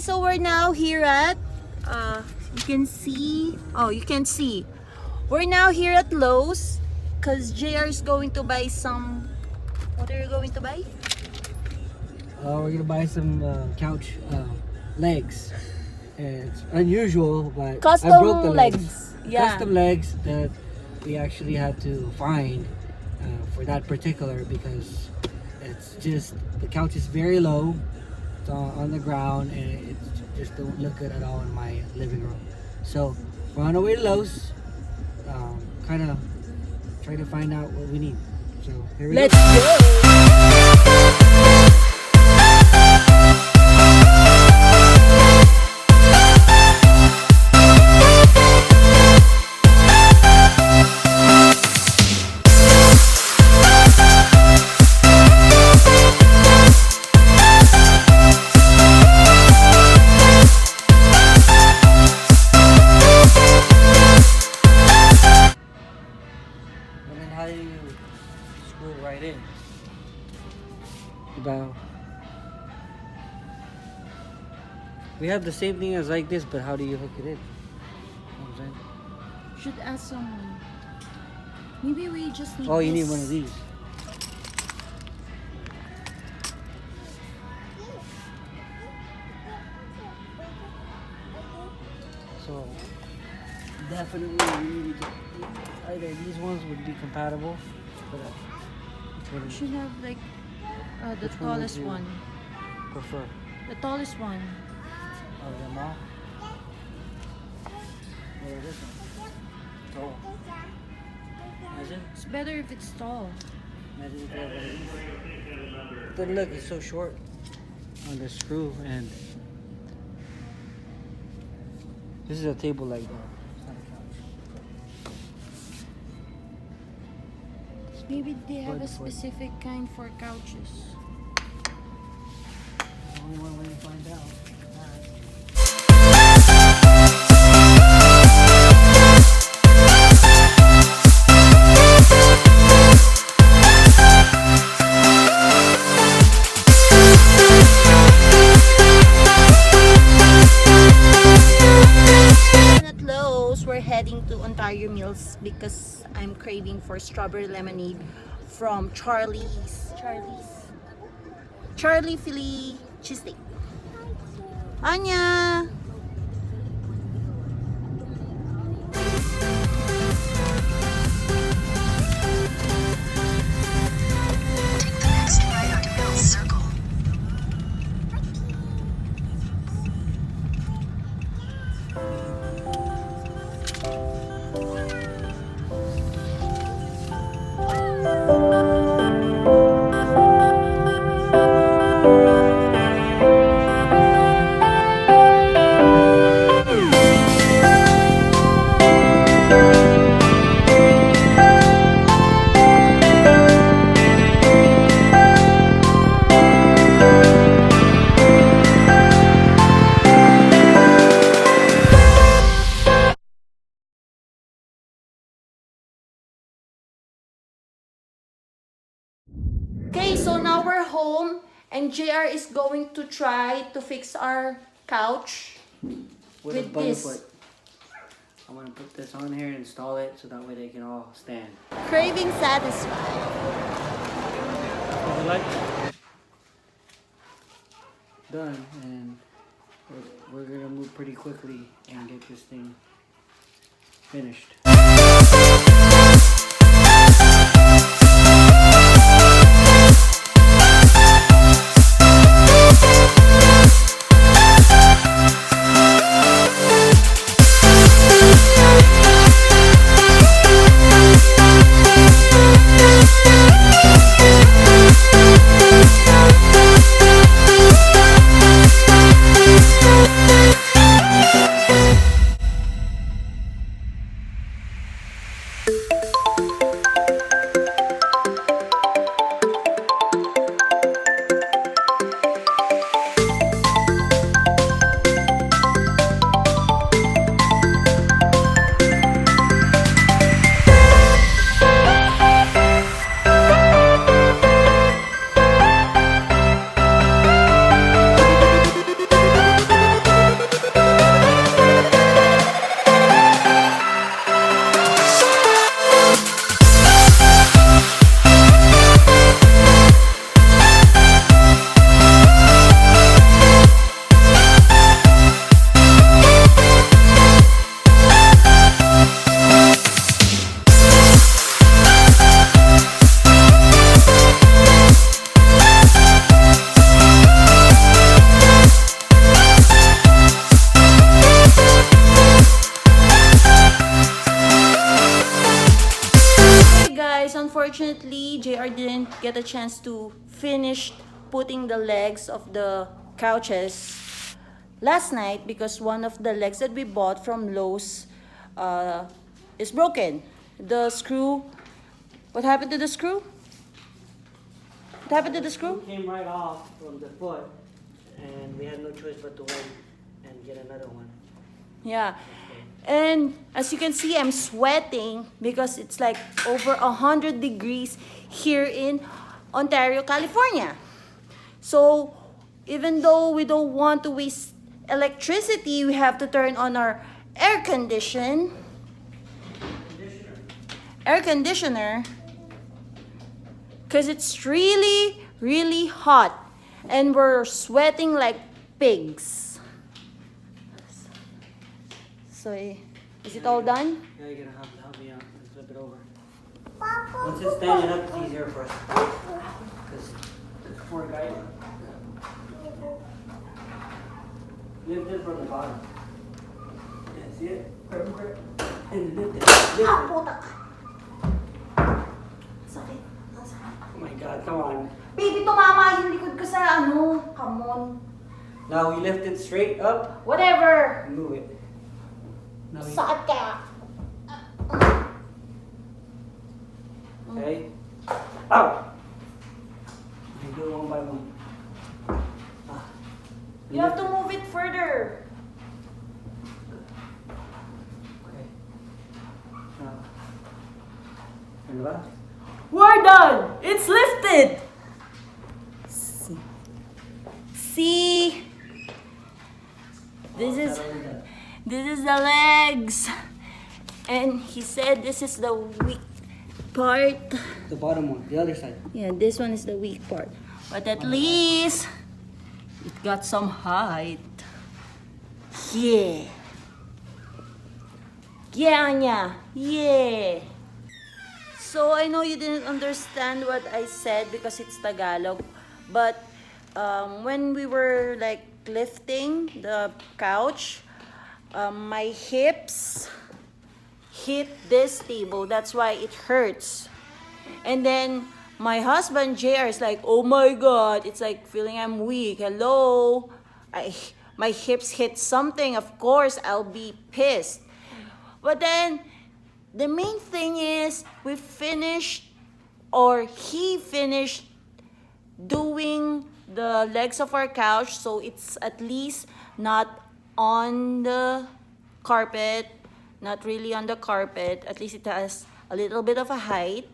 guys, so we're now here at you can see, oh, you can see we're now here at Lowe's because JR is going to buy some. What are you going to buy? We're gonna buy some couch legs. It's unusual, but Custom I broke the legs. Yeah. Custom legs that we actually had to find for that particular, because it's just the couch is very low. It's on the ground, and it just don't look good at all in my living room. So we're on our way to Lowe's, kind of try to find out what we need. So here we Let's go. go. How do you screw it right in? About we have the same thing as like this, but how do you hook it in? You know what I'm saying? Should ask someone. Maybe we just need. Oh, you this. need one of these. So definitely we need to get either these ones would be compatible, but which one We is should have like the Which one would tallest you one. prefer? The tallest one. Out of them all? What is this one? Tall. Imagine. It's better if it's tall. Imagine if you have one of these. But look, it's so short on the screw, and this is a table leg though. It's not a couch. Maybe they have But a specific kind for couches. There's only one way to find out. At Lowe's, we're heading to Ontario Mills because I'm craving for strawberry lemonade from Charlie Philly cheesesteak. Anya! Take the next right onto Mills Circle. Okay, so now we're home and JR is going to try to fix our couch With a with button this. foot. I'm gonna put this on here and install it so that way they can all stand. Craving satisfied. The light done, and we're gonna move pretty quickly and get this thing finished. guys, unfortunately, JR didn't get a chance to finish putting the legs of the couches last night because one of the legs that we bought from Lowe's is broken. The screw, what happened to the screw? What happened to the screw? It came right off from the foot, and we had no choice but to wait and get another one. Yeah. And as you can see, I'm sweating because it's like over 100 degrees here in Ontario, California. So even though we don't want to waste electricity, we have to turn on our air conditioner because it's really, really hot and we're sweating like pigs. So, is it all done? Yeah, you're gonna have to help me out and flip it over. Once it's standing up, it's easier for us. Because this poor guy. Lift it from the bottom. Yeah, see it? And lift it. Lift it. Putak! Sakit. Oh my God, come on. Baby, tumama yung likod ko sa ano. Come on. Now we lift it straight up Whatever. and move it. Now we, Sakit ka. okay. Ow! You do it one by one. Ah. You have to move it further. Okay. Now. Ano ba? We're done. It's lifted. See? This is the legs. And he said this is the weak part. The bottom one, the other side. Yeah, this one is the weak part. But at least it got some height. Yeah. Yeah, Anya. Yeah. So I know you didn't understand what I said because it's Tagalog. But when we were like lifting the couch, my hips hit this table. That's why it hurts. And then my husband JR is like, oh my God, it's like feeling I'm weak. Hello, my hips hit something. Of course, I'll be pissed. But then the main thing is we finished, or he finished doing the legs of our couch, so it's at least not on the carpet, not really on the carpet. At least it has a little bit of a height.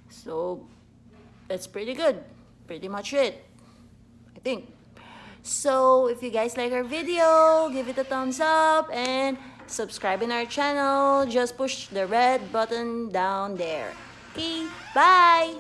So that's pretty good. Pretty much it, I think. So if you guys like our video, give it a thumbs up and subscribe in our channel. Just push the red button down there. Okay, bye!